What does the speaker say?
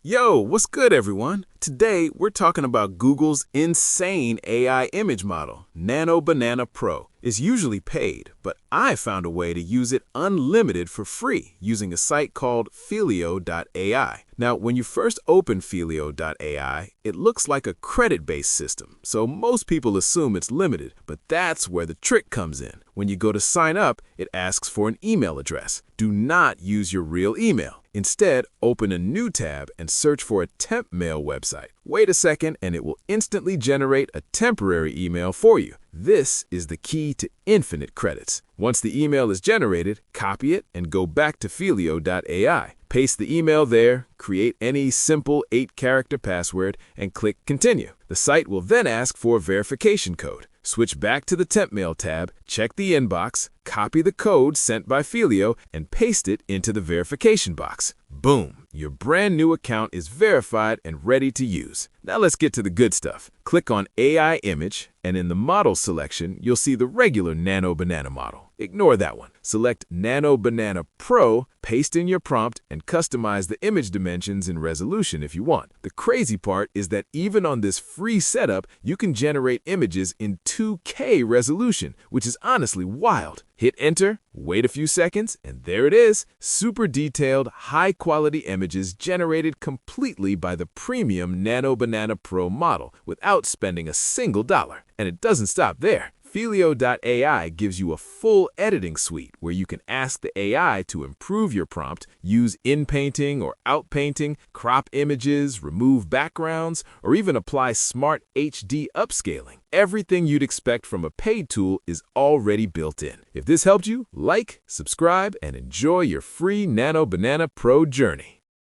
Yo, what's good, everyone? Today, we're talking about Google's insane AI image model, NanoBanana Pro. It's usually paid, but I found a way to use it unlimited for free using a site called Felo AI. Now, when you first open Felo AI, it looks like a credit-based system, so most people assume it's limited, but that's where the trick comes in. When you go to sign up, it asks for an email address. Do not use your real email. Instead, open a new tab and search for a temp mail website. Wait a second and it will instantly generate a temporary email for you. This is the key to infinite credits. Once the email is generated, copy it and go back to Felo AI. Paste the email there, create any simple 8-character password, and click Continue. The site will then ask for a verification code. Switch back to the Temp Mail tab, check the inbox, copy the code sent by Felo, and paste it into the verification box. Boom! Your brand new account is verified and ready to use. Now let's get to the good stuff. Click on AI Image, and in the Model selection, you'll see the regular NanoBanana model. Ignore that one. Select NanoBanana Pro, paste in your prompt, and customize the image dimensions and resolution if you want. The crazy part is that even on this free setup, you can generate images in 2K resolution, which is honestly wild. Hit enter, wait a few seconds, and there it is. Super detailed, high-quality images generated completely by the premium NanoBanana Pro model without spending a single dollar. And it doesn't stop there. Felo AI gives you a full editing suite where you can ask the AI to improve your prompt, use in-painting or out-painting, crop images, remove backgrounds, or even apply smart HD upscaling. Everything you'd expect from a paid tool is already built in. If this helped you, like, subscribe, and enjoy your free NanoBanana Pro journey.